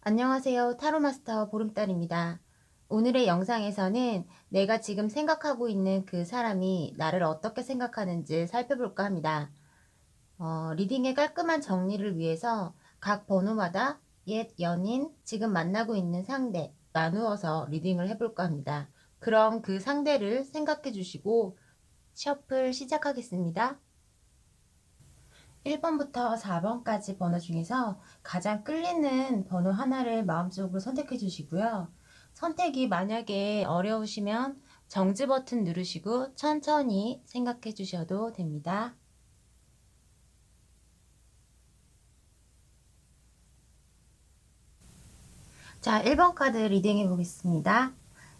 안녕하세요. 타로마스터 보름달입니다. 오늘의 영상에서는 내가 지금 생각하고 있는 그 사람이 나를 어떻게 생각하는지 살펴볼까 합니다. 리딩의 깔끔한 정리를 위해서 각 번호마다 옛 연인, 지금 만나고 있는 상대 나누어서 리딩을 해볼까 합니다. 그럼 그 상대를 생각해 주시고 셔플 시작하겠습니다. 1번부터 4번까지 번호 중에서 가장 끌리는 번호 하나를 마음속으로 선택해 주시고요. 선택이 만약에 어려우시면 정지 버튼 누르시고 천천히 생각해 주셔도 됩니다. 자, 1번 카드 리딩해 보겠습니다.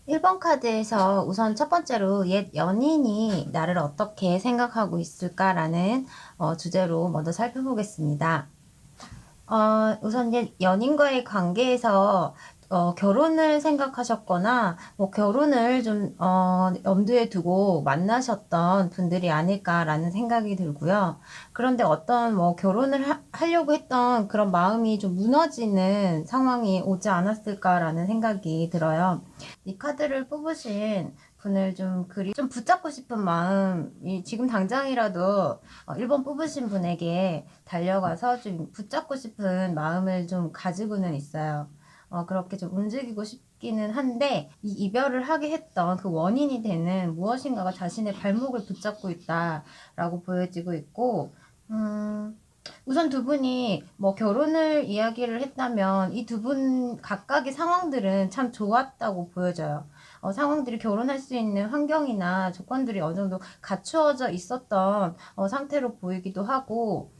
1번 카드에서 우선 첫 번째로 옛 연인이 나를 어떻게 생각하고 있을까라는 주제로 먼저 살펴보겠습니다. 우선 이제 연인과의 관계에서 결혼을 생각하셨거나 뭐 결혼을 좀 염두에 두고 만나셨던 분들이 아닐까라는 생각이 들고요. 그런데 어떤 뭐 결혼을 하려고 했던 그런 마음이 좀 무너지는 상황이 오지 않았을까라는 생각이 들어요. 이 카드를 뽑으신 분을 좀 붙잡고 싶은 마음이 지금 당장이라도 1번 뽑으신 분에게 달려가서 좀 붙잡고 싶은 마음을 좀 가지고는 있어요. 그렇게 좀 움직이고 싶기는 한데 이 이별을 하게 했던 그 원인이 되는 무엇인가가 자신의 발목을 붙잡고 있다라고 보여지고 있고 우선 두 분이 뭐 결혼을 이야기를 했다면 이 두 분 각각의 상황들은 참 좋았다고 보여져요. 상황들이 결혼할 수 있는 환경이나 조건들이 어느 정도 갖추어져 있었던 상태로 보이기도 하고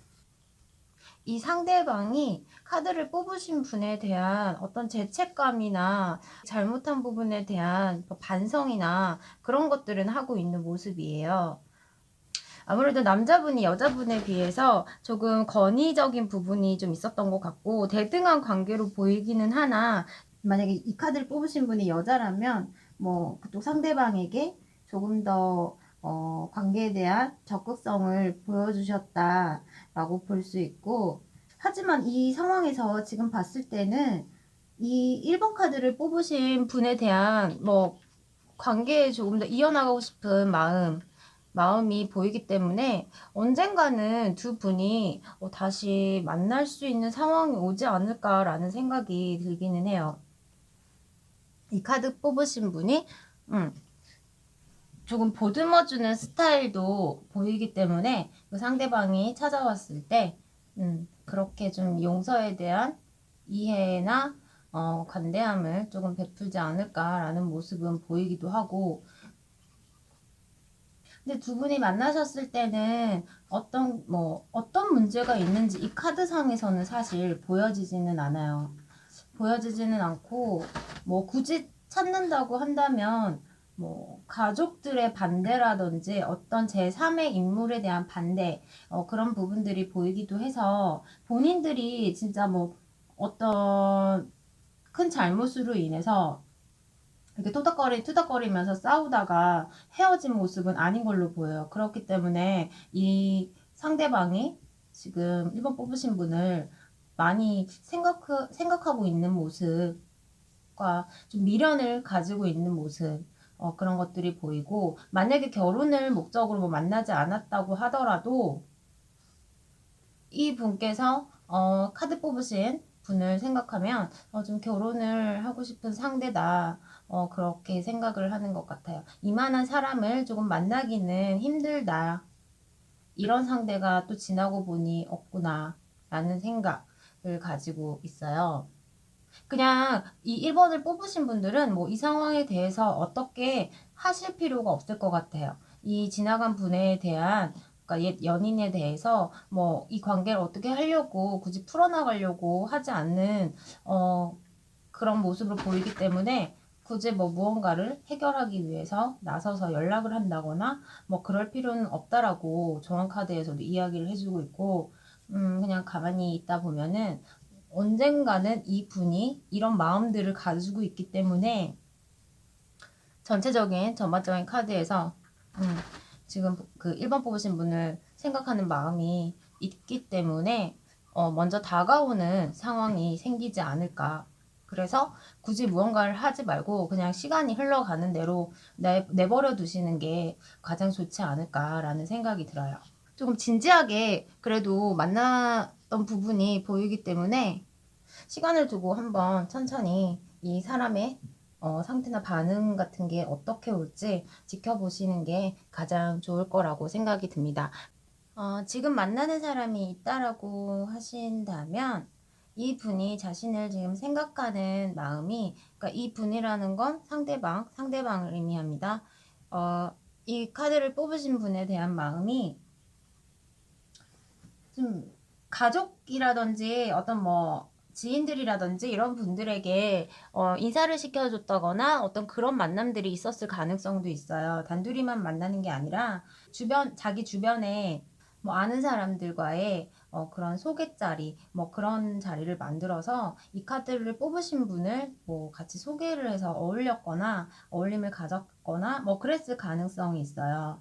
이 상대방이 카드를 뽑으신 분에 대한 어떤 죄책감이나 잘못한 부분에 대한 반성이나 그런 것들은 하고 있는 모습이에요. 아무래도 남자분이 여자분에 비해서 조금 권위적인 부분이 좀 있었던 것 같고 대등한 관계로 보이기는 하나 만약에 이 카드를 뽑으신 분이 여자라면 뭐 그쪽 상대방에게 조금 더 관계에 대한 적극성을 보여주셨다라고 볼 수 있고 하지만 이 상황에서 지금 봤을 때는 이 1번 카드를 뽑으신 분에 대한 뭐 관계에 조금 더 이어나가고 싶은 마음이 보이기 때문에 언젠가는 두 분이 다시 만날 수 있는 상황이 오지 않을까라는 생각이 들기는 해요. 이 카드 뽑으신 분이 조금 보듬어주는 스타일도 보이기 때문에 그 상대방이 찾아왔을 때 그렇게 좀 용서에 대한 이해나 관대함을 조금 베풀지 않을까라는 모습은 보이기도 하고 근데 두 분이 만나셨을 때는 어떤 문제가 있는지 이 카드상에서는 사실 보여지지는 않아요. 보여지지는 않고, 뭐, 굳이 찾는다고 한다면, 뭐, 가족들의 반대라든지 어떤 제3의 인물에 대한 반대, 그런 부분들이 보이기도 해서 본인들이 진짜 뭐, 어떤 큰 잘못으로 인해서 이렇게 투닥거리면서 싸우다가 헤어진 모습은 아닌 걸로 보여요. 그렇기 때문에 이 상대방이 지금 1번 뽑으신 분을 많이 생각하고 있는 모습과 좀 미련을 가지고 있는 모습, 그런 것들이 보이고, 만약에 결혼을 목적으로 뭐 만나지 않았다고 하더라도, 이 분께서 카드 뽑으신 분을 생각하면 좀 결혼을 하고 싶은 상대다. 그렇게 생각을 하는 것 같아요. 이만한 사람을 조금 만나기는 힘들다. 이런 상대가 또 지나고 보니 없구나. 라는 생각을 가지고 있어요. 그냥 이 1번을 뽑으신 분들은 뭐 이 상황에 대해서 어떻게 하실 필요가 없을 것 같아요. 이 지나간 분에 대한 그러니까 옛 연인에 대해서 뭐 이 관계를 어떻게 하려고 굳이 풀어나가려고 하지 않는 그런 모습으로 보이기 때문에 굳이 뭐 무언가를 해결하기 위해서 나서서 연락을 한다거나 뭐 그럴 필요는 없다라고 정원 카드에서도 이야기를 해주고 있고 그냥 가만히 있다 보면은 언젠가는 이 분이 이런 마음들을 가지고 있기 때문에 전체적인 전반적인 카드에서 지금 그 1번 뽑으신 분을 생각하는 마음이 있기 때문에 먼저 다가오는 상황이 생기지 않을까 그래서 굳이 무언가를 하지 말고 그냥 시간이 흘러가는 대로 내버려 두시는 게 가장 좋지 않을까라는 생각이 들어요. 조금 진지하게 그래도 만났던 부분이 보이기 때문에 시간을 두고 한번 천천히 이 사람의 상태나 반응 같은 게 어떻게 올지 지켜보시는 게 가장 좋을 거라고 생각이 듭니다. 지금 만나는 사람이 있다라고 하신다면 이 분이 자신을 지금 생각하는 마음이, 그러니까 이 분이라는 건 상대방을 의미합니다. 이 카드를 뽑으신 분에 대한 마음이 좀 가족이라든지 어떤 뭐 지인들이라든지 이런 분들에게 인사를 시켜줬다거나 어떤 그런 만남들이 있었을 가능성도 있어요. 단둘이만 만나는 게 아니라 자기 주변에 뭐 아는 사람들과의 그런 소개자리, 뭐 그런 자리를 만들어서 이 카드를 뽑으신 분을 뭐 같이 소개를 해서 어울렸거나 어울림을 가졌거나 뭐 그랬을 가능성이 있어요.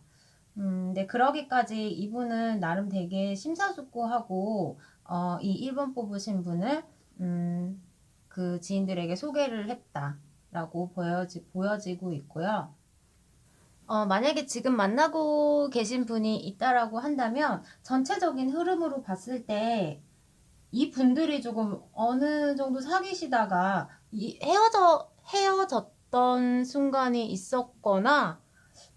네, 그러기까지 이분은 나름 되게 심사숙고하고, 이 1번 뽑으신 분을, 그 지인들에게 소개를 했다라고 보여지고 있고요. 만약에 지금 만나고 계신 분이 있다라고 한다면, 전체적인 흐름으로 봤을 때, 이 분들이 조금 어느 정도 사귀시다가, 헤어졌던 순간이 있었거나,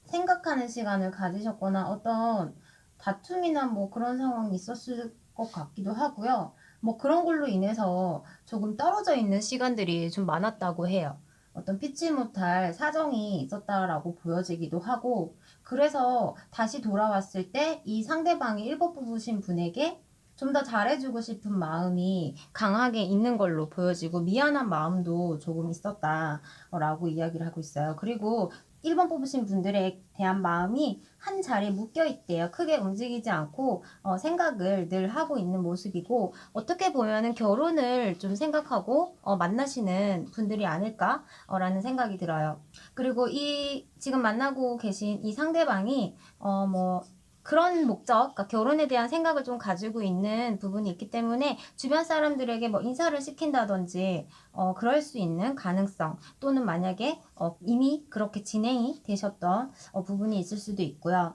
생각하는 시간을 가지셨거나 어떤 다툼이나 뭐 그런 상황이 있었을 것 같기도 하고요. 뭐 그런 걸로 인해서 조금 떨어져 있는 시간들이 좀 많았다고 해요. 어떤 피치 못할 사정이 있었다라고 보여지기도 하고, 그래서 다시 돌아왔을 때 이 상대방이 1번 뽑으신 분에게 좀 더 잘해주고 싶은 마음이 강하게 있는 걸로 보여지고, 미안한 마음도 조금 있었다라고 이야기를 하고 있어요. 그리고 1번 뽑으신 분들에 대한 마음이 한 자리에 묶여 있대요. 크게 움직이지 않고 생각을 늘 하고 있는 모습이고, 어떻게 보면은 결혼을 좀 생각하고 만나시는 분들이 아닐까라는 생각이 들어요. 그리고 이 지금 만나고 계신 이 상대방이 뭐 그런 목적, 그러니까 결혼에 대한 생각을 좀 가지고 있는 부분이 있기 때문에 주변 사람들에게 뭐 인사를 시킨다든지 그럴 수 있는 가능성, 또는 만약에 이미 그렇게 진행이 되셨던 부분이 있을 수도 있고요.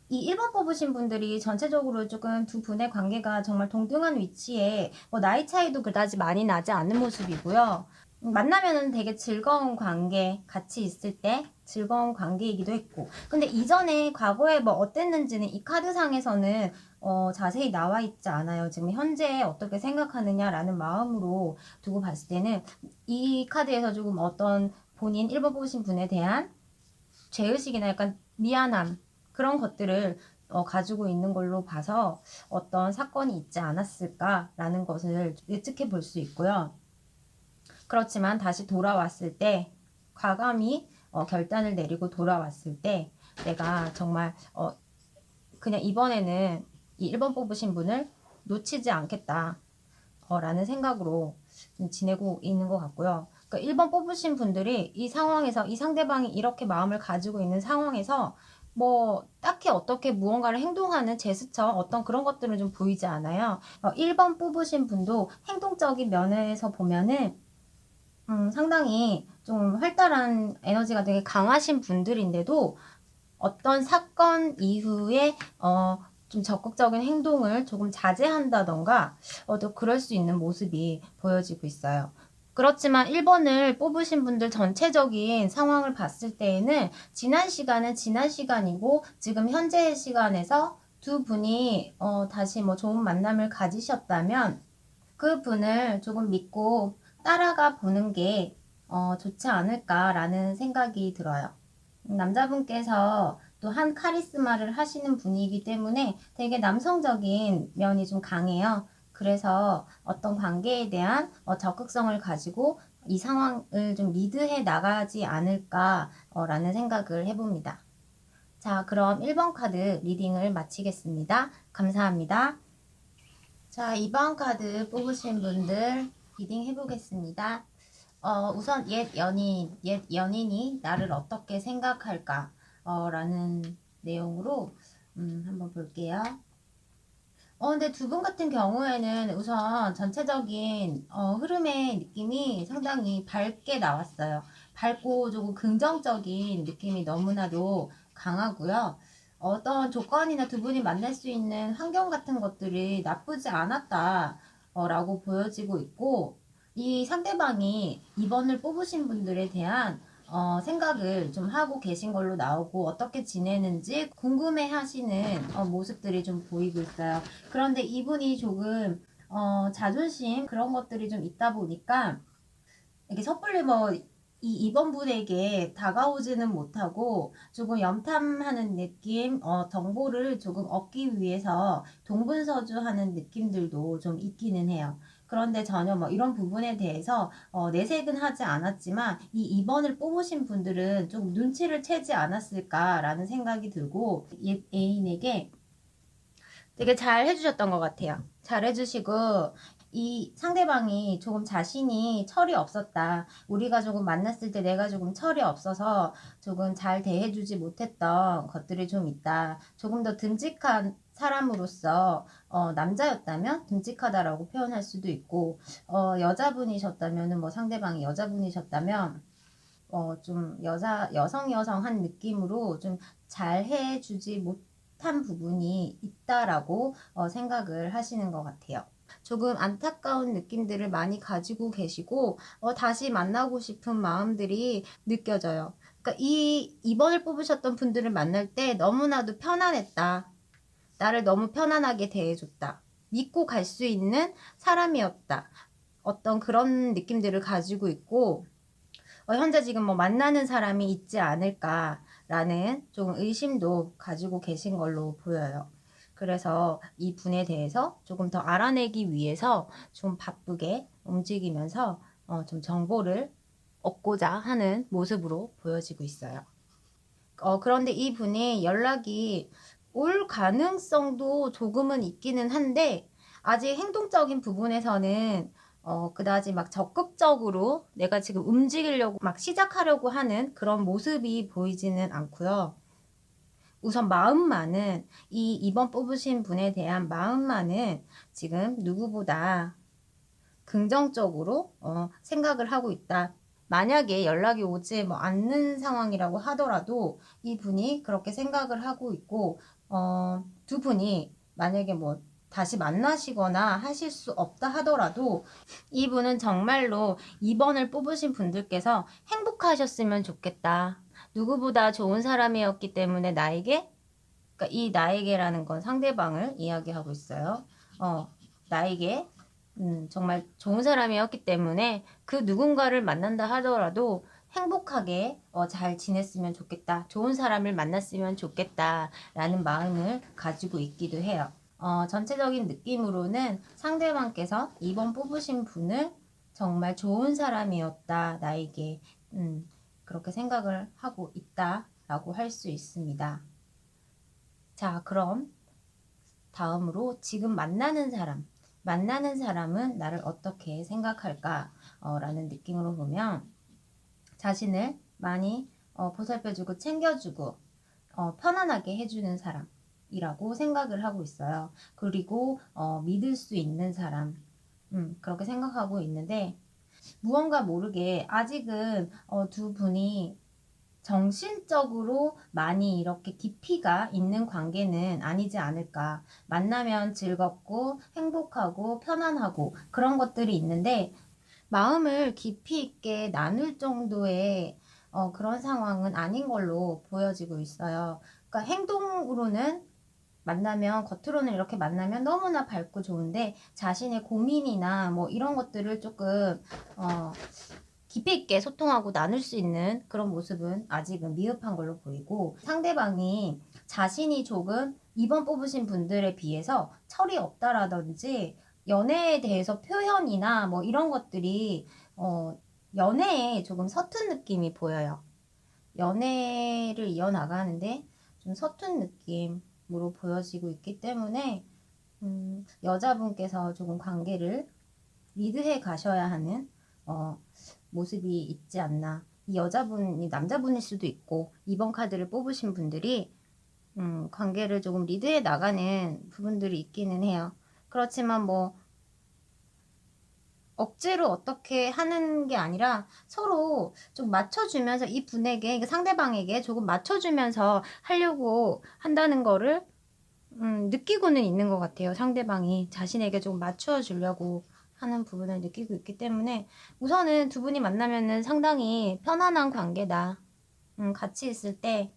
이 1번 뽑으신 분들이 전체적으로 조금 두 분의 관계가 정말 동등한 위치에 뭐 나이 차이도 그다지 많이 나지 않는 모습이고요. 만나면은 되게 즐거운 관계, 같이 있을 때 즐거운 관계이기도 했고. 근데 이전에 과거에 뭐 어땠는지는 이 카드상에서는 자세히 나와 있지 않아요. 지금 현재 어떻게 생각하느냐라는 마음으로 두고 봤을 때는 이 카드에서 조금 어떤 본인 1번 뽑으신 분에 대한 죄의식이나 약간 미안함, 그런 것들을 가지고 있는 걸로 봐서 어떤 사건이 있지 않았을까라는 것을 예측해 볼 수 있고요. 그렇지만 다시 돌아왔을 때 과감히 결단을 내리고 돌아왔을 때 내가 정말 그냥 이번에는 이 1번 뽑으신 분을 놓치지 않겠다 라는 생각으로 지내고 있는 것 같고요. 그러니까 1번 뽑으신 분들이 이 상황에서 이 상대방이 이렇게 마음을 가지고 있는 상황에서 뭐 딱히 어떻게 무언가를 행동하는 제스처 어떤 그런 것들은 좀 보이지 않아요. 1번 뽑으신 분도 행동적인 면에서 보면은 상당히 좀 활달한 에너지가 되게 강하신 분들인데도 어떤 사건 이후에 좀 적극적인 행동을 조금 자제한다던가 또 그럴 수 있는 모습이 보여지고 있어요. 그렇지만 1번을 뽑으신 분들 전체적인 상황을 봤을 때에는 지난 시간은 지난 시간이고 지금 현재의 시간에서 두 분이 다시 뭐 좋은 만남을 가지셨다면 그 분을 조금 믿고 따라가 보는 게 좋지 않을까라는 생각이 들어요. 남자분께서 또 한 카리스마를 하시는 분이기 때문에 되게 남성적인 면이 좀 강해요. 그래서 어떤 관계에 대한 적극성을 가지고 이 상황을 좀 리드해 나가지 않을까라는 생각을 해봅니다. 자, 그럼 1번 카드 리딩을 마치겠습니다. 감사합니다. 자, 2번 카드 뽑으신 분들 리딩 해보겠습니다. 우선 옛 연인이 나를 어떻게 생각할까? 라는 내용으로 한번 볼게요. 근데 두 분 같은 경우에는 우선 전체적인 흐름의 느낌이 상당히 밝게 나왔어요. 밝고 조금 긍정적인 느낌이 너무나도 강하고요. 어떤 조건이나 두 분이 만날 수 있는 환경 같은 것들이 나쁘지 않았다, 라고 보여지고 있고, 이 상대방이 2번을 뽑으신 분들에 대한 생각을 좀 하고 계신 걸로 나오고, 어떻게 지내는지 궁금해 하시는 모습들이 좀 보이고 있어요. 그런데 이분이 조금 자존심 그런 것들이 좀 있다 보니까 이렇게 섣불리 뭐 이 2번 분에게 다가오지는 못하고 조금 염탐하는 느낌, 정보를 조금 얻기 위해서 동분서주하는 느낌들도 좀 있기는 해요. 그런데 전혀 뭐 이런 부분에 대해서 내색은 하지 않았지만 이 2번을 뽑으신 분들은 좀 눈치를 채지 않았을까라는 생각이 들고, 애인에게 되게 잘 해주셨던 것 같아요. 잘 해주시고, 이 상대방이 조금 자신이 철이 없었다. 우리가 조금 만났을 때 내가 조금 철이 없어서 조금 잘 대해주지 못했던 것들이 좀 있다. 조금 더 듬직한 사람으로서 남자였다면 듬직하다라고 표현할 수도 있고, 여자분이셨다면은 뭐 상대방이 여자분이셨다면 좀 여성한 느낌으로 좀 잘 해주지 못한 부분이 있다라고 생각을 하시는 것 같아요. 조금 안타까운 느낌들을 많이 가지고 계시고, 다시 만나고 싶은 마음들이 느껴져요. 그러니까 이 2번을 뽑으셨던 분들을 만날 때 너무나도 편안했다. 나를 너무 편안하게 대해줬다. 믿고 갈 수 있는 사람이었다. 어떤 그런 느낌들을 가지고 있고, 현재 지금 뭐 만나는 사람이 있지 않을까라는 좀 의심도 가지고 계신 걸로 보여요. 그래서 이 분에 대해서 조금 더 알아내기 위해서 좀 바쁘게 움직이면서 좀 정보를 얻고자 하는 모습으로 보여지고 있어요. 그런데 이 분이 연락이 올 가능성도 조금은 있기는 한데, 아직 행동적인 부분에서는 그다지 막 적극적으로 내가 지금 움직이려고 막 시작하려고 하는 그런 모습이 보이지는 않고요. 우선 마음만은, 이 2번 뽑으신 분에 대한 마음만은 지금 누구보다 긍정적으로 생각을 하고 있다. 만약에 연락이 오지 뭐 않는 상황이라고 하더라도 이분이 그렇게 생각을 하고 있고, 두 분이 만약에 뭐 다시 만나시거나 하실 수 없다 하더라도 이분은 정말로 2번을 뽑으신 분들께서 행복하셨으면 좋겠다. 누구보다 좋은 사람이었기 때문에 나에게, 그러니까 이 나에게라는 건 상대방을 이야기하고 있어요. 나에게 정말 좋은 사람이었기 때문에 그 누군가를 만난다 하더라도 행복하게 잘 지냈으면 좋겠다. 좋은 사람을 만났으면 좋겠다. 라는 마음을 가지고 있기도 해요. 전체적인 느낌으로는 상대방께서 2번 뽑으신 분을 정말 좋은 사람이었다. 나에게. 그렇게 생각을 하고 있다. 라고 할 수 있습니다. 자, 그럼 다음으로 지금 만나는 사람은 나를 어떻게 생각할까? 라는 느낌으로 보면 자신을 많이 보살펴주고 챙겨주고 편안하게 해주는 사람이라고 생각을 하고 있어요. 그리고 믿을 수 있는 사람, 그렇게 생각하고 있는데, 무언가 모르게 아직은 두 분이 정신적으로 많이 이렇게 깊이가 있는 관계는 아니지 않을까. 만나면 즐겁고 행복하고 편안하고 그런 것들이 있는데, 마음을 깊이 있게 나눌 정도의 그런 상황은 아닌 걸로 보여지고 있어요. 그러니까 행동으로는 만나면, 겉으로는 이렇게 만나면 너무나 밝고 좋은데 자신의 고민이나 뭐 이런 것들을 조금 깊이 있게 소통하고 나눌 수 있는 그런 모습은 아직은 미흡한 걸로 보이고, 상대방이 자신이 조금 2번 뽑으신 분들에 비해서 철이 없다라든지 연애에 대해서 표현이나 뭐 이런 것들이 연애에 조금 서툰 느낌이 보여요. 연애를 이어나가는데 좀 서툰 느낌으로 보여지고 있기 때문에 여자분께서 조금 관계를 리드해 가셔야 하는 모습이 있지 않나. 이 여자분이 남자분일 수도 있고, 2번 카드를 뽑으신 분들이 관계를 조금 리드해 나가는 부분들이 있기는 해요. 그렇지만 뭐 억지로 어떻게 하는 게 아니라 서로 좀 맞춰주면서 이 분에게, 그러니까 상대방에게 조금 맞춰주면서 하려고 한다는 거를 느끼고는 있는 것 같아요. 상대방이 자신에게 조금 맞추어 주려고 하는 부분을 느끼고 있기 때문에 우선은 두 분이 만나면은 상당히 편안한 관계다. 같이 있을 때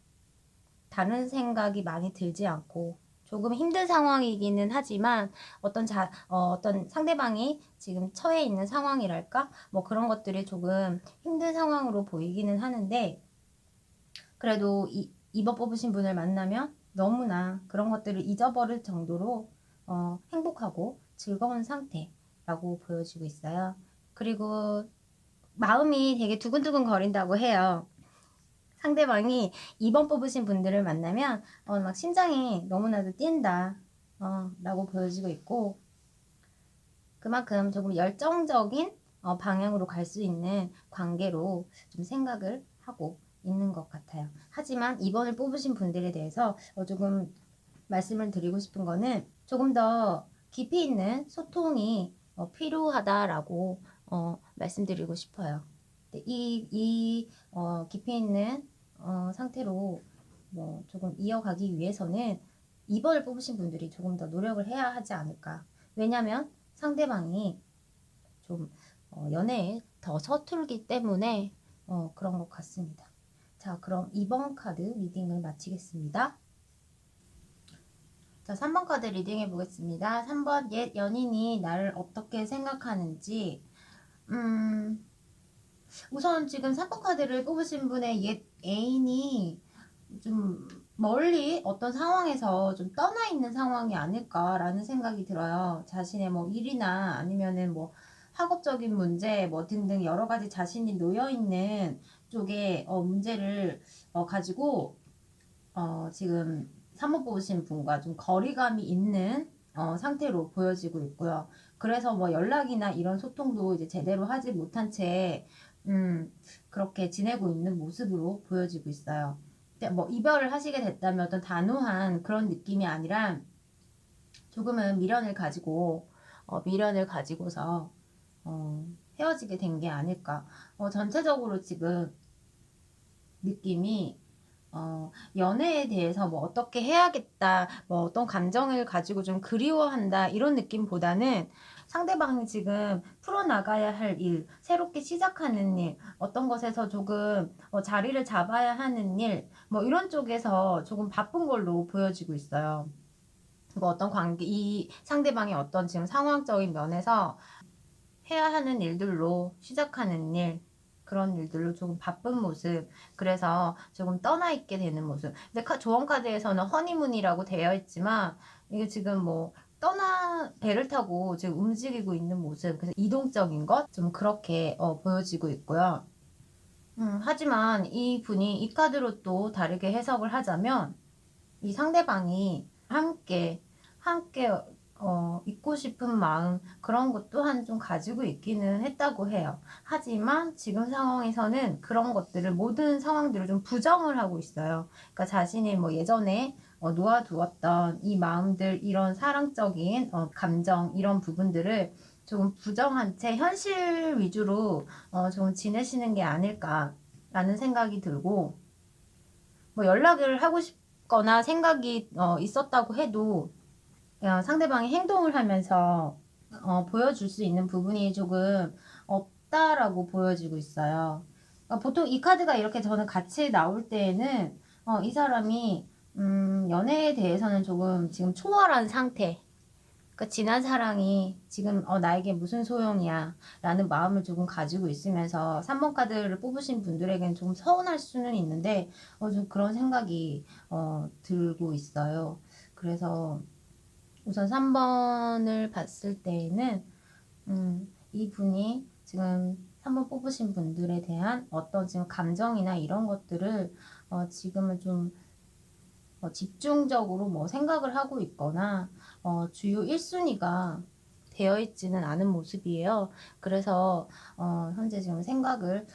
다른 생각이 많이 들지 않고 조금 힘든 상황이기는 하지만 어떤 상대방이 지금 처해 있는 상황이랄까? 뭐 그런 것들이 조금 힘든 상황으로 보이기는 하는데 그래도 이번 뽑으신 분을 만나면 너무나 그런 것들을 잊어버릴 정도로 행복하고 즐거운 상태라고 보여지고 있어요. 그리고 마음이 되게 두근두근 거린다고 해요. 상대방이 2번 뽑으신 분들을 만나면 막 심장이 너무나도 뛴다 라고 보여지고 있고 그만큼 조금 열정적인 방향으로 갈 수 있는 관계로 좀 생각을 하고 있는 것 같아요. 하지만 2번을 뽑으신 분들에 대해서 조금 말씀을 드리고 싶은 거는 조금 더 깊이 있는 소통이 필요하다라고 말씀드리고 싶어요. 이 깊이 있는 상태로 뭐 조금 이어가기 위해서는 2번을 뽑으신 분들이 조금 더 노력을 해야 하지 않을까. 왜냐면 상대방이 좀 연애에 더 서툴기 때문에 그런 것 같습니다. 자, 그럼 2번 카드 리딩을 마치겠습니다. 자, 3번 카드 리딩해 보겠습니다. 3번 옛 연인이 나를 어떻게 생각하는지 우선 지금 3번 카드를 뽑으신 분의 옛 애인이 좀 멀리 어떤 상황에서 좀 떠나 있는 상황이 아닐까라는 생각이 들어요. 자신의 뭐 일이나 아니면은 뭐 학업적인 문제 뭐 등등 여러 가지 자신이 놓여 있는 쪽에 문제를 가지고 지금 3번 뽑으신 분과 좀 거리감이 있는 상태로 보여지고 있고요. 그래서 뭐 연락이나 이런 소통도 이제 제대로 하지 못한 채 그렇게 지내고 있는 모습으로 보여지고 있어요. 뭐 이별을 하시게 됐다면 어떤 단호한 그런 느낌이 아니라 조금은 미련을 가지고서 헤어지게 된 게 아닐까. 전체적으로 지금 느낌이 연애에 대해서 뭐 어떻게 해야겠다, 뭐 어떤 감정을 가지고 좀 그리워한다, 이런 느낌보다는 상대방이 지금 풀어나가야 할 일, 새롭게 시작하는 일, 어떤 것에서 조금 자리를 잡아야 하는 일, 뭐 이런 쪽에서 조금 바쁜 걸로 보여지고 있어요. 뭐 어떤 관계, 이 상대방이 어떤 지금 상황적인 면에서 해야 하는 일들로 시작하는 일, 그런 일들로 조금 바쁜 모습, 그래서 조금 떠나 있게 되는 모습. 근데 조언 카드에서는 허니문이라고 되어 있지만 이게 지금 뭐 배를 타고 지금 움직이고 있는 모습, 그래서 이동적인 것 좀 그렇게 보여지고 있고요. 하지만 이 분이 이 카드로 또 다르게 해석을 하자면 이 상대방이 함께 있고 싶은 마음 그런 것 또한 좀 가지고 있기는 했다고 해요. 하지만 지금 상황에서는 그런 것들을 모든 상황들을 좀 부정을 하고 있어요. 그러니까 자신이 뭐 예전에 놓아두었던 이 마음들 이런 사랑적인 감정 이런 부분들을 조금 부정한 채 현실 위주로 좀 지내시는 게 아닐까라는 생각이 들고 뭐 연락을 하고 싶거나 생각이 있었다고 해도 상대방이 행동을 하면서 보여줄 수 있는 부분이 조금 없다라고 보여지고 있어요. 보통 이 카드가 이렇게 저는 같이 나올 때에는 이 사람이 연애에 대해서는 조금 지금 초월한 상태. 그러니까 지난 사랑이 지금 나에게 무슨 소용이야 라는 마음을 조금 가지고 있으면서 3번 카드를 뽑으신 분들에게는 조금 서운할 수는 있는데 좀 그런 생각이 들고 있어요. 그래서 우선 3번을 봤을 때에는 이분이 지금 3번 뽑으신 분들에 대한 어떤 지금 감정이나 이런 것들을 지금은 좀 집중적으로 뭐 생각을 하고 있거나 주요 1순위가 되어 있지는 않은 모습이에요. 그래서 현재 지금 생각을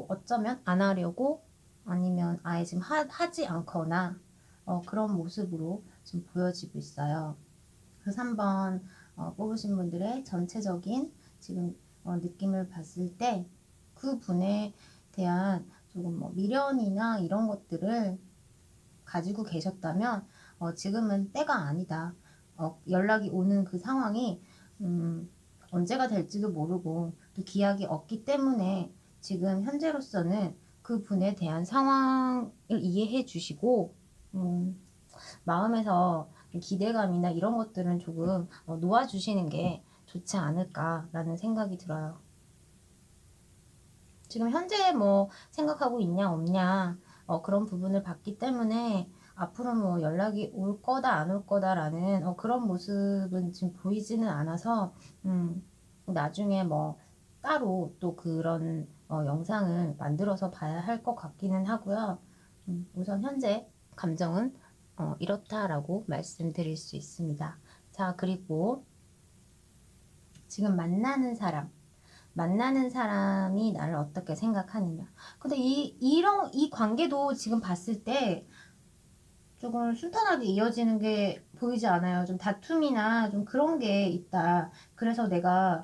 어쩌면 안 하려고 아니면 아예 지금 하지 않거나 그런 모습으로 좀 보여지고 있어요. 그래서 한번 뽑으신 분들의 전체적인 지금 느낌을 봤을 때 그 분에 대한 조금 뭐 미련이나 이런 것들을 가지고 계셨다면 지금은 때가 아니다. 연락이 오는 그 상황이 언제가 될지도 모르고 또 기약이 없기 때문에 지금 현재로서는 그 분에 대한 상황을 이해해 주시고 마음에서 기대감이나 이런 것들은 조금 놓아주시는 게 좋지 않을까라는 생각이 들어요. 지금 현재 뭐 생각하고 있냐 없냐 그런 부분을 봤기 때문에 앞으로 뭐 연락이 올 거다 안 올 거다라는 그런 모습은 지금 보이지는 않아서 나중에 뭐 따로 또 그런 영상을 만들어서 봐야 할 것 같기는 하고요. 우선 현재 감정은 이렇다라고 말씀드릴 수 있습니다. 자, 그리고 지금 만나는 사람이 나를 어떻게 생각하느냐. 근데 이 관계도 지금 봤을 때 조금 순탄하게 이어지는 게 보이지 않아요. 좀 다툼이나 좀 그런 게 있다. 그래서 내가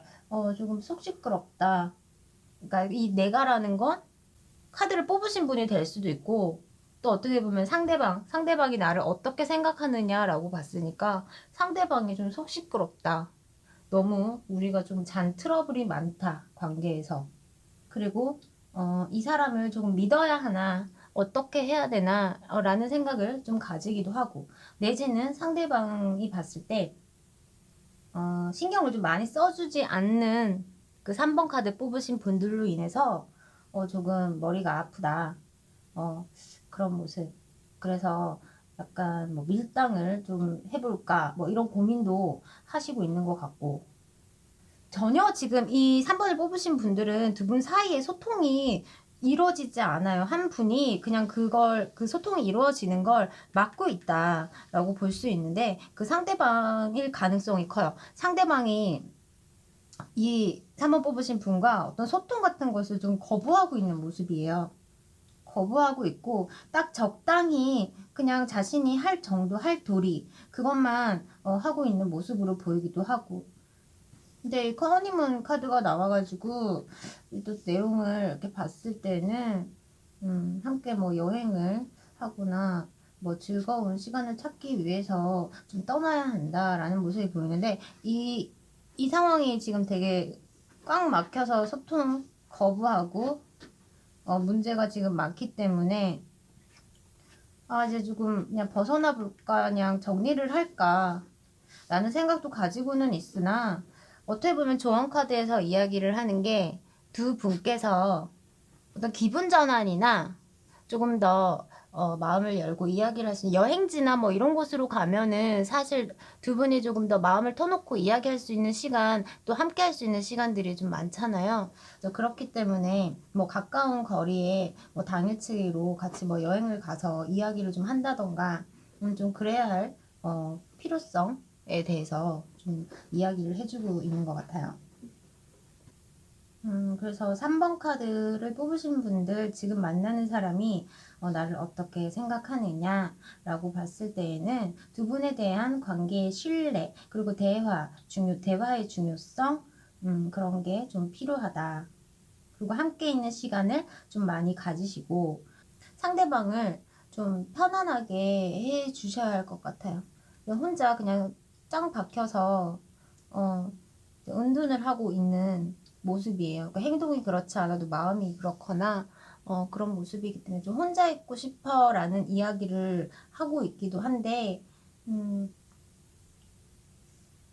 조금 속 시끄럽다. 그러니까 이 내가라는 건 카드를 뽑으신 분이 될 수도 있고 또 어떻게 보면 상대방이 나를 어떻게 생각하느냐라고 봤으니까 상대방이 좀 속 시끄럽다. 너무 우리가 좀 트러블이 많다, 관계에서. 그리고 이 사람을 조금 믿어야 하나, 어떻게 해야 되나 라는 생각을 좀 가지기도 하고, 내지는 상대방이 봤을 때 신경을 좀 많이 써주지 않는 그 3번 카드 뽑으신 분들로 인해서 조금 머리가 아프다, 그런 모습. 그래서 약간 뭐 밀당을 좀 해볼까 뭐 이런 고민도 하시고 있는 것 같고, 전혀 지금 이 3번을 뽑으신 분들은 두 분 사이에 소통이 이루어지지 않아요. 한 분이 그냥 그 소통이 이루어지는 걸 막고 있다라고 볼 수 있는데, 그 상대방일 가능성이 커요. 상대방이 이 3번 뽑으신 분과 어떤 소통 같은 것을 좀 거부하고 있는 모습이에요. 거부하고 있고, 딱 적당히 그냥 자신이 할 정도, 할 도리, 그것만 하고 있는 모습으로 보이기도 하고. 근데 이 커니문 카드가 나와가지고 또 내용을 이렇게 봤을 때는 함께 뭐 여행을 하거나 뭐 즐거운 시간을 찾기 위해서 좀 떠나야 한다라는 모습이 보이는데, 이 상황이 지금 되게 꽉 막혀서 소통 거부하고 문제가 지금 많기 때문에 이제 조금 그냥 벗어나 볼까, 그냥 정리를 할까 라는 생각도 가지고는 있으나, 어떻게 보면 조언카드에서 이야기를 하는 게 두 분께서 어떤 기분 전환이나 조금 더 마음을 열고 이야기를 할 수 있는 여행지나 뭐 이런 곳으로 가면은 사실 두 분이 조금 더 마음을 터놓고 이야기할 수 있는 시간, 또 함께 할 수 있는 시간들이 좀 많잖아요. 그래서 그렇기 때문에 뭐 가까운 거리에 뭐 당일치기로 같이 뭐 여행을 가서 이야기를 좀 한다던가 좀 그래야 할 필요성에 대해서 좀 이야기를 해주고 있는 것 같아요. 그래서 3번 카드를 뽑으신 분들, 지금 만나는 사람이 나를 어떻게 생각하느냐라고 봤을 때에는 두 분에 대한 관계의 신뢰, 그리고 대화의 중요성, 그런 게 좀 필요하다. 그리고 함께 있는 시간을 좀 많이 가지시고, 상대방을 좀 편안하게 해 주셔야 할 것 같아요. 혼자 그냥 짱 박혀서 은둔을 하고 있는 모습이에요. 그러니까 행동이 그렇지 않아도 마음이 그렇거나 그런 모습이기 때문에 좀 혼자 있고 싶어라는 이야기를 하고 있기도 한데,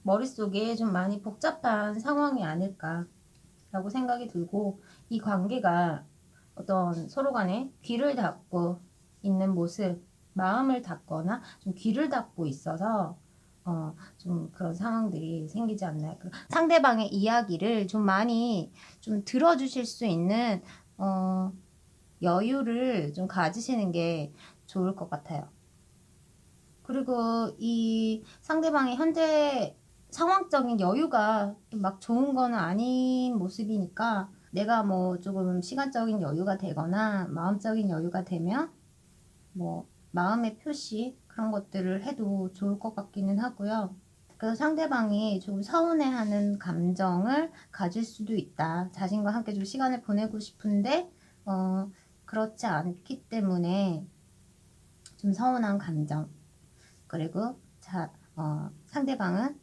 머릿속에 좀 많이 복잡한 상황이 아닐까라고 생각이 들고, 이 관계가 어떤 서로 간에 귀를 닫고 있는 모습, 마음을 닫거나 좀 귀를 닫고 있어서 좀 그런 상황들이 생기지 않나요? 상대방의 이야기를 좀 많이 좀 들어주실 수 있는 여유를 좀 가지시는 게 좋을 것 같아요. 그리고 이 상대방의 현재 상황적인 여유가 막 좋은 거는 아닌 모습이니까, 내가 뭐 조금 시간적인 여유가 되거나 마음적인 여유가 되면 뭐 마음의 표시, 그런 것들을 해도 좋을 것 같기는 하고요. 그래서 상대방이 좀 서운해하는 감정을 가질 수도 있다. 자신과 함께 좀 시간을 보내고 싶은데 그렇지 않기 때문에 좀 서운한 감정. 그리고 상대방은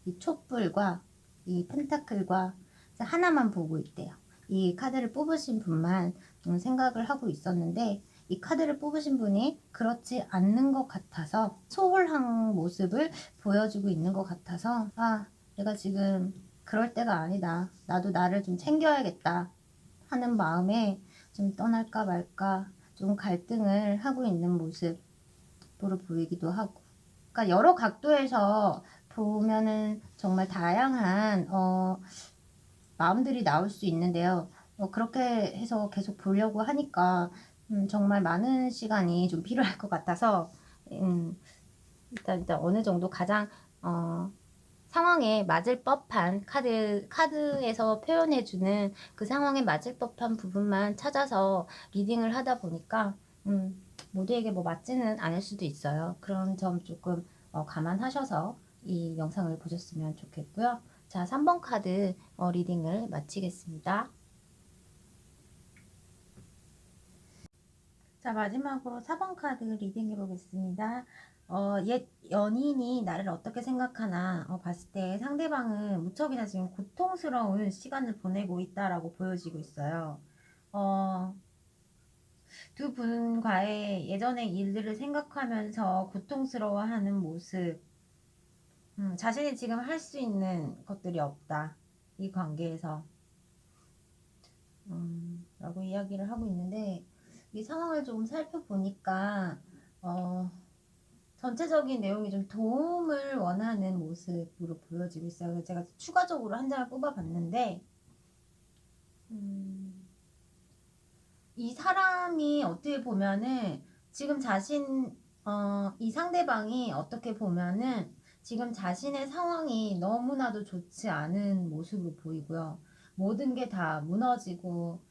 이 촛불과 이 펜타클과 하나만 보고 있대요. 이 카드를 뽑으신 분만 생각을 하고 있었는데 이 카드를 뽑으신 분이 그렇지 않는 것 같아서 소홀한 모습을 보여주고 있는 것 같아서 내가 지금 그럴 때가 아니다. 나도 나를 좀 챙겨야겠다 하는 마음에 좀 떠날까 말까 좀 갈등을 하고 있는 모습으로 보이기도 하고, 그러니까 여러 각도에서 보면은 정말 다양한 마음들이 나올 수 있는데요. 그렇게 해서 계속 보려고 하니까 정말 많은 시간이 좀 필요할 것 같아서 일단 어느 정도 가장 상황에 맞을 법한 카드에서 표현해주는 그 상황에 맞을 법한 부분만 찾아서 리딩을 하다 보니까 모두에게 뭐 맞지는 않을 수도 있어요. 그런 점 조금 감안하셔서 이 영상을 보셨으면 좋겠고요. 자, 3번 카드 리딩을 마치겠습니다. 자, 마지막으로 4번 카드 리딩 해보겠습니다. 옛 연인이 나를 어떻게 생각하나 봤을 때 상대방은 무척이나 지금 고통스러운 시간을 보내고 있다라고 보여지고 있어요. 두 분과의 예전의 일들을 생각하면서 고통스러워하는 모습, 자신이 지금 할 수 있는 것들이 없다. 이 관계에서. 라고 이야기를 하고 있는데, 이 상황을 조금 살펴보니까, 전체적인 내용이 좀 도움을 원하는 모습으로 보여지고 있어요. 그래서 제가 추가적으로 한 장을 뽑아봤는데, 이 사람이 어떻게 보면은 지금 이 상대방이 어떻게 보면은 지금 자신의 상황이 너무나도 좋지 않은 모습으로 보이고요. 모든 게 다 무너지고,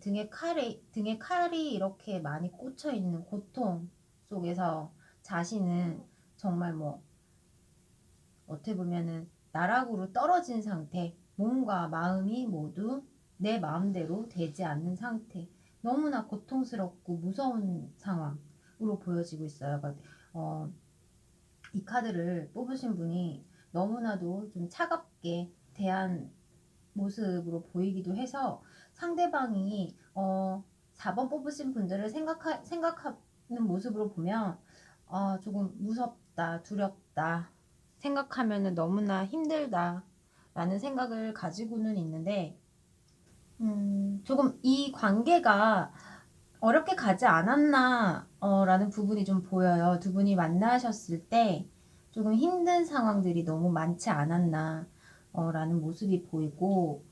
등에 칼이 이렇게 많이 꽂혀 있는 고통 속에서 자신은 정말 어떻게 보면은 나락으로 떨어진 상태, 몸과 마음이 모두 내 마음대로 되지 않는 상태, 너무나 고통스럽고 무서운 상황으로 보여지고 있어요. 이 카드를 뽑으신 분이 너무나도 좀 차갑게 대한 모습으로 보이기도 해서 상대방이 4번 뽑으신 분들을 생각하는 모습으로 보면 조금 무섭다, 두렵다, 생각하면은 너무나 힘들다 라는 생각을 가지고는 있는데 조금 이 관계가 어렵게 가지 않았나 라는 부분이 좀 보여요. 두 분이 만나셨을 때 조금 힘든 상황들이 너무 많지 않았나 라는 모습이 보이고,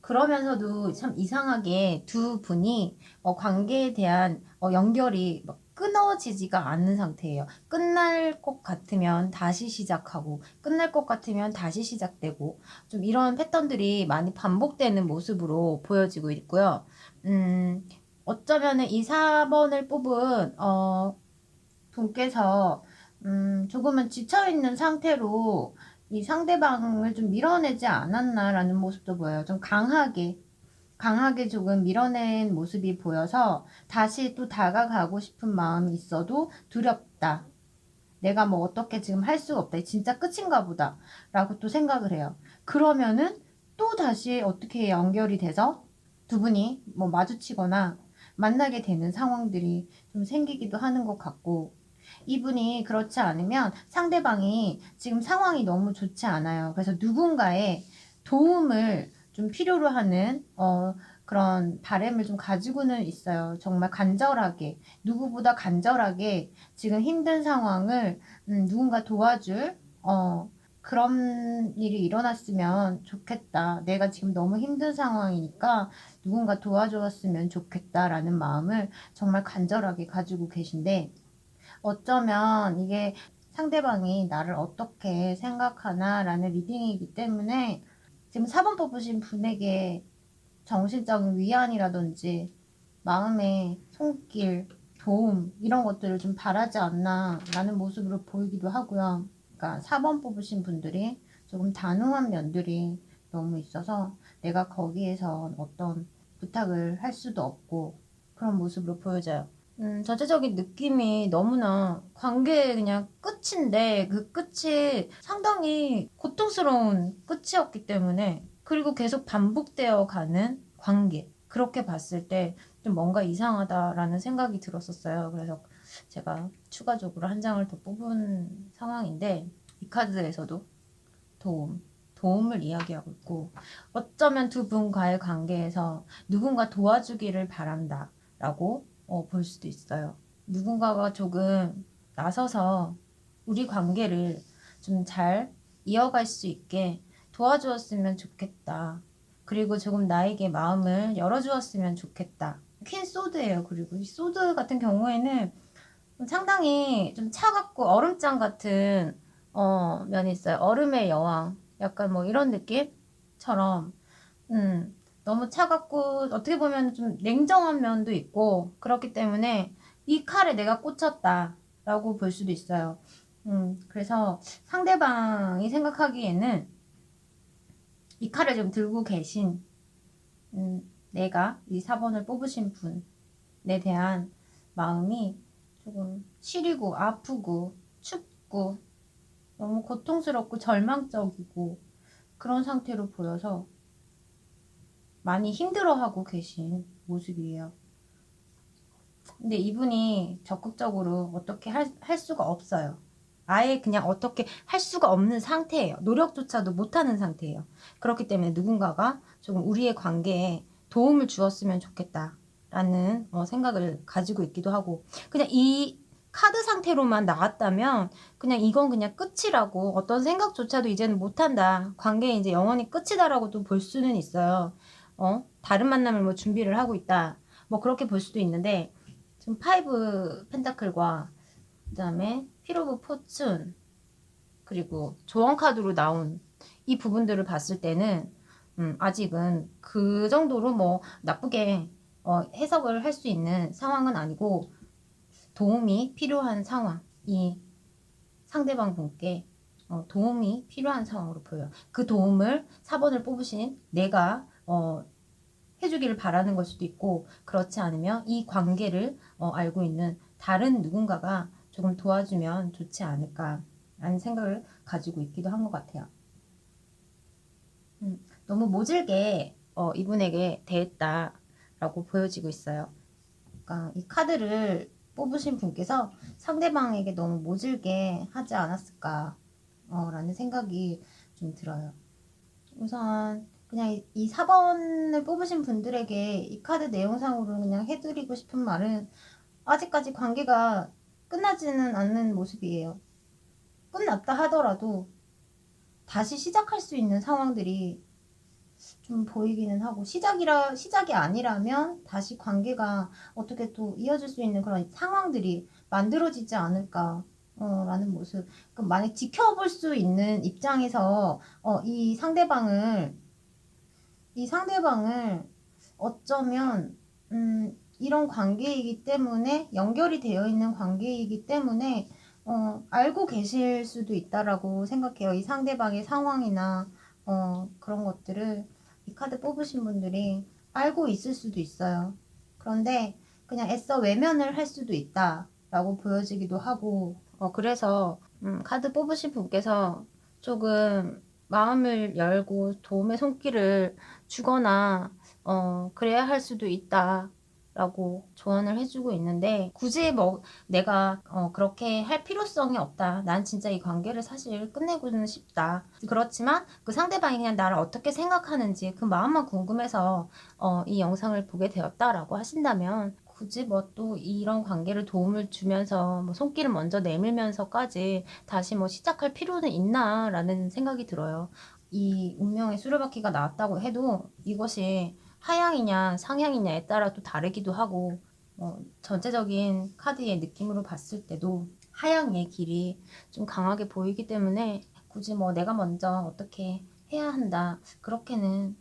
그러면서도 참 이상하게 두 분이 관계에 대한 연결이 막 끊어지지가 않는 상태예요. 끝날 것 같으면 다시 시작하고, 끝날 것 같으면 다시 시작되고, 좀 이런 패턴들이 많이 반복되는 모습으로 보여지고 있고요. 어쩌면은 이 4번을 뽑은 분께서 조금은 지쳐있는 상태로 이 상대방을 좀 밀어내지 않았나라는 모습도 보여요. 좀 강하게 조금 밀어낸 모습이 보여서 다시 또 다가가고 싶은 마음이 있어도 두렵다. 내가 뭐 어떻게 지금 할 수가 없다. 진짜 끝인가 보다. 라고 또 생각을 해요. 그러면은 또 다시 어떻게 연결이 돼서 두 분이 뭐 마주치거나 만나게 되는 상황들이 좀 생기기도 하는 것 같고, 이분이 그렇지 않으면 상대방이 지금 상황이 너무 좋지 않아요. 그래서 누군가의 도움을 좀 필요로 하는 그런 바람을 좀 가지고는 있어요. 정말 간절하게, 누구보다 간절하게 지금 힘든 상황을 누군가 도와줄 그런 일이 일어났으면 좋겠다. 내가 지금 너무 힘든 상황이니까 누군가 도와주었으면 좋겠다라는 마음을 정말 간절하게 가지고 계신데, 어쩌면 이게 상대방이 나를 어떻게 생각하나라는 리딩이기 때문에 지금 4번 뽑으신 분에게 정신적인 위안이라든지 마음의 손길, 도움 이런 것들을 좀 바라지 않나 라는 모습으로 보이기도 하고요. 그러니까 4번 뽑으신 분들이 조금 단호한 면들이 너무 있어서 내가 거기에서 어떤 부탁을 할 수도 없고 그런 모습으로 보여져요. 전체적인 느낌이 너무나 관계의 그냥 끝인데 그 끝이 상당히 고통스러운 끝이었기 때문에, 그리고 계속 반복되어 가는 관계, 그렇게 봤을 때 좀 뭔가 이상하다라는 생각이 들었었어요. 그래서 제가 추가적으로 한 장을 더 뽑은 상황인데, 이 카드에서도 도움을 이야기하고 있고, 어쩌면 두 분과의 관계에서 누군가 도와주기를 바란다 라고 볼 수도 있어요. 누군가가 조금 나서서 우리 관계를 좀 잘 이어갈 수 있게 도와주었으면 좋겠다. 그리고 조금 나에게 마음을 열어주었으면 좋겠다. 퀸 소드예요. 그리고 이 소드 같은 경우에는 상당히 좀 차갑고 얼음장 같은 면이 있어요. 얼음의 여왕. 약간 뭐 이런 느낌처럼 너무 차갑고 어떻게 보면 좀 냉정한 면도 있고, 그렇기 때문에 이 칼에 내가 꽂혔다 라고 볼 수도 있어요. 그래서 상대방이 생각하기에는 이 칼을 좀 들고 계신 내가 이 4번을 뽑으신 분에 대한 마음이 조금 시리고 아프고 춥고 너무 고통스럽고 절망적이고 그런 상태로 보여서 많이 힘들어하고 계신 모습이에요. 근데 이분이 적극적으로 어떻게 할 수가 없어요. 아예 그냥 어떻게 할 수가 없는 상태예요. 노력조차도 못하는 상태예요. 그렇기 때문에 누군가가 조금 우리의 관계에 도움을 주었으면 좋겠다라는 생각을 가지고 있기도 하고, 그냥 이 카드 상태로만 나왔다면 그냥 이건 그냥 끝이라고, 어떤 생각조차도 이제는 못한다, 관계에 이제 영원히 끝이다라고도 볼 수는 있어요. 다른 만남을 뭐 준비를 하고 있다, 뭐 그렇게 볼 수도 있는데, 지금 파이브 펜타클과 그 다음에 힐 오브 포춘 그리고 조언 카드로 나온 이 부분들을 봤을 때는 아직은 그 정도로 뭐 나쁘게 해석을 할 수 있는 상황은 아니고, 도움이 필요한 상황, 이 상대방 분께 도움이 필요한 상황으로 보여요. 그 도움을 4번을 뽑으신 내가 해주기를 바라는 걸 수도 있고, 그렇지 않으면 이 관계를 알고 있는 다른 누군가가 조금 도와주면 좋지 않을까라는 생각을 가지고 있기도 한 것 같아요. 너무 모질게 이분에게 대했다라고 보여지고 있어요. 그러니까 이 카드를 뽑으신 분께서 상대방에게 너무 모질게 하지 않았을까라는 생각이 좀 들어요. 우선 그냥 이 4번을 뽑으신 분들에게 이 카드 내용상으로 그냥 해드리고 싶은 말은, 아직까지 관계가 끝나지는 않는 모습이에요. 끝났다 하더라도 다시 시작할 수 있는 상황들이 좀 보이기는 하고, 시작이 아니라면 다시 관계가 어떻게 또 이어질 수 있는 그런 상황들이 만들어지지 않을까 라는 모습. 그럼 만약 지켜볼 수 있는 입장에서 이 상대방을 어쩌면 이런 관계이기 때문에, 연결이 되어 있는 관계이기 때문에 알고 계실 수도 있다라고 생각해요. 이 상대방의 상황이나 그런 것들을 이 카드 뽑으신 분들이 알고 있을 수도 있어요. 그런데 그냥 애써 외면을 할 수도 있다라고 보여지기도 하고, 그래서 카드 뽑으신 분께서 조금 마음을 열고 도움의 손길을 주거나 그래야 할 수도 있다 라고 조언을 해주고 있는데, 굳이 뭐 내가 그렇게 할 필요성이 없다, 난 진짜 이 관계를 사실 끝내고는 싶다, 그렇지만 그 상대방이 그냥 나를 어떻게 생각하는지 그 마음만 궁금해서 이 영상을 보게 되었다라고 하신다면, 굳이 뭐 또 이런 관계를 도움을 주면서 뭐 손길을 먼저 내밀면서까지 다시 뭐 시작할 필요는 있나 라는 생각이 들어요. 이 운명의 수레바퀴가 나왔다고 해도 이것이 하향이냐 상향이냐에 따라 또 다르기도 하고, 전체적인 카드의 느낌으로 봤을 때도 하향의 길이 좀 강하게 보이기 때문에 굳이 뭐 내가 먼저 어떻게 해야 한다, 그렇게는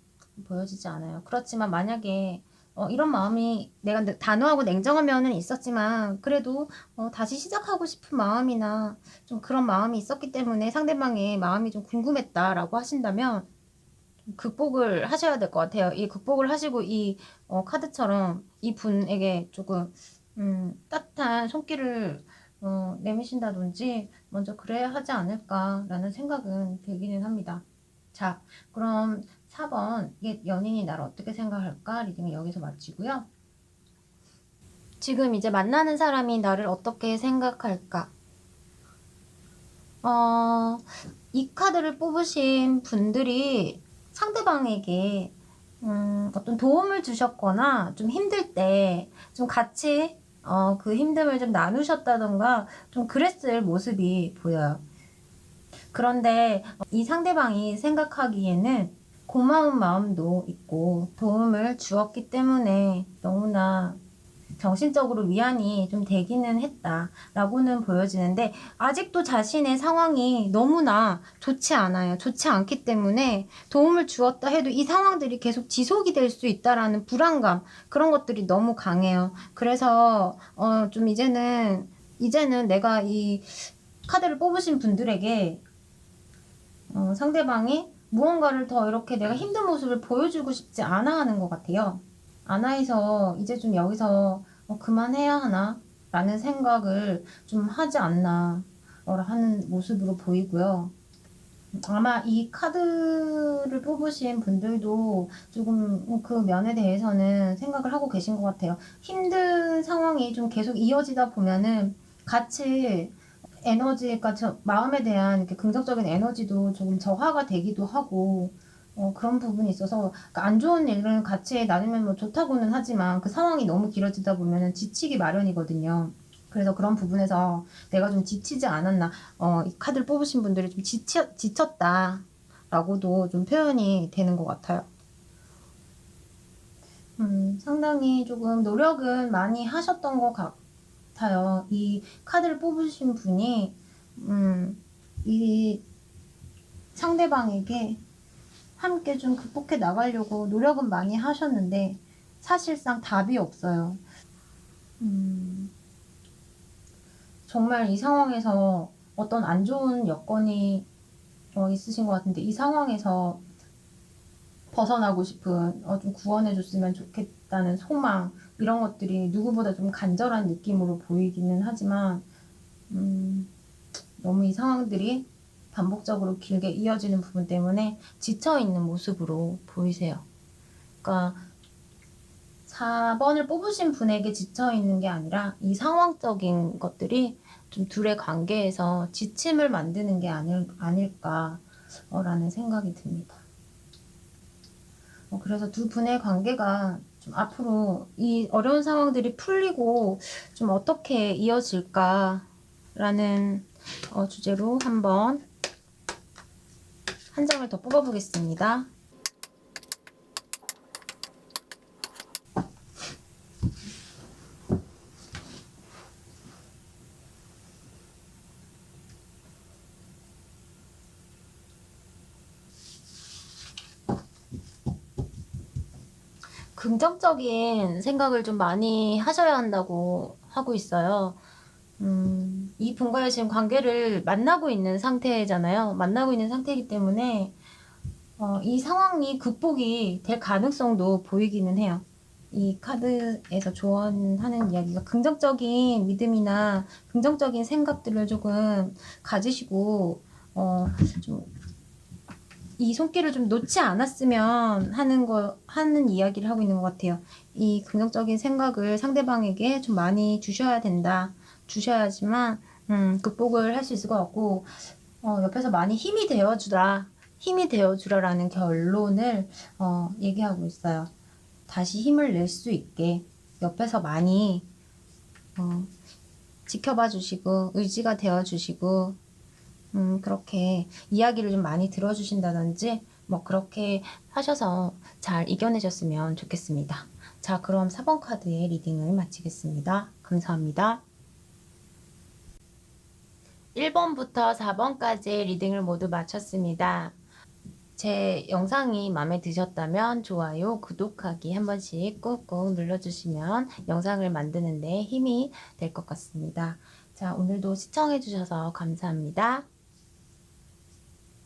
보여지지 않아요. 그렇지만 만약에 이런 마음이 내가 단호하고 냉정한 면은 있었지만 그래도 다시 시작하고 싶은 마음이나 좀 그런 마음이 있었기 때문에 상대방의 마음이 좀 궁금했다라고 하신다면 극복을 하셔야 될 것 같아요. 이 극복을 하시고 이 카드처럼 이 분에게 조금 따뜻한 손길을 내미신다든지 먼저 그래야 하지 않을까라는 생각은 들기는 합니다. 자, 그럼 4번 옛 연인이 나를 어떻게 생각할까? 리딩을 여기서 마치고요. 지금 이제 만나는 사람이 나를 어떻게 생각할까? 이 카드를 뽑으신 분들이 상대방에게 어떤 도움을 주셨거나 좀 힘들 때 좀 같이 그 힘듦을 좀 나누셨다던가 좀 그랬을 모습이 보여요. 그런데 이 상대방이 생각하기에는 고마운 마음도 있고 도움을 주었기 때문에 너무나 정신적으로 위안이 좀 되기는 했다라고는 보여지는데 아직도 자신의 상황이 너무나 좋지 않아요. 좋지 않기 때문에 도움을 주었다 해도 이 상황들이 계속 지속이 될 수 있다라는 불안감, 그런 것들이 너무 강해요. 그래서 좀 이제는 내가 이 카드를 뽑으신 분들에게 상대방이 무언가를 더 이렇게 내가 힘든 모습을 보여주고 싶지 않아 하는 것 같아요. 안 해서 이제 좀 여기서 그만해야 하나? 라는 생각을 좀 하지 않나 하는 모습으로 보이고요. 아마 이 카드를 뽑으신 분들도 조금 그 면에 대해서는 생각을 하고 계신 것 같아요. 힘든 상황이 좀 계속 이어지다 보면은 같이 에너지가 마음에 대한 이렇게 긍정적인 에너지도 조금 저하가 되기도 하고 그런 부분이 있어서 그러니까 안 좋은 일을 같이 나누면 뭐 좋다고는 하지만 그 상황이 너무 길어지다 보면은 지치기 마련이거든요. 그래서 그런 부분에서 내가 좀 지치지 않았나, 이 카드를 뽑으신 분들이 좀 지쳤다라고도 좀 표현이 되는 것 같아요. 상당히 조금 노력은 많이 하셨던 것 같아요. 이 카드를 뽑으신 분이, 이 상대방에게 함께 좀 극복해 나가려고 노력은 많이 하셨는데, 사실상 답이 없어요. 정말 이 상황에서 어떤 안 좋은 여건이 있으신 것 같은데, 이 상황에서 벗어나고 싶은, 좀 구원해줬으면 좋겠다는 소망, 이런 것들이 누구보다 좀 간절한 느낌으로 보이기는 하지만, 너무 이 상황들이 반복적으로 길게 이어지는 부분 때문에 지쳐있는 모습으로 보이세요. 그러니까 4번을 뽑으신 분에게 지쳐있는 게 아니라 이 상황적인 것들이 좀 둘의 관계에서 지침을 만드는 게 아닐까라는 생각이 듭니다. 그래서 두 분의 관계가 좀 앞으로 이 어려운 상황들이 풀리고 좀 어떻게 이어질까라는 주제로 한번 한 장을 더 뽑아보겠습니다. 긍정적인 생각을 좀 많이 하셔야 한다고 하고 있어요. 이 분과의 지금 관계를 만나고 있는 상태잖아요. 만나고 있는 상태이기 때문에 이 상황이 극복이 될 가능성도 보이기는 해요. 이 카드에서 조언하는 이야기가 긍정적인 믿음이나 긍정적인 생각들을 조금 가지시고 좀 이 손길을 좀 놓지 않았으면 하는 이야기를 하고 있는 것 같아요. 이 긍정적인 생각을 상대방에게 좀 많이 주셔야 된다. 주셔야지만, 극복을 할 수 있을 것 같고, 옆에서 많이 힘이 되어주라라는 결론을, 얘기하고 있어요. 다시 힘을 낼 수 있게 옆에서 많이, 지켜봐 주시고, 의지가 되어 주시고, 그렇게 이야기를 좀 많이 들어주신다든지 뭐 그렇게 하셔서 잘 이겨내셨으면 좋겠습니다. 자, 그럼 4번 카드의 리딩을 마치겠습니다. 감사합니다. 1번부터 4번까지의 리딩을 모두 마쳤습니다. 제 영상이 마음에 드셨다면 좋아요, 구독하기 한 번씩 꾹꾹 눌러주시면 영상을 만드는데 힘이 될 것 같습니다. 자, 오늘도 시청해주셔서 감사합니다.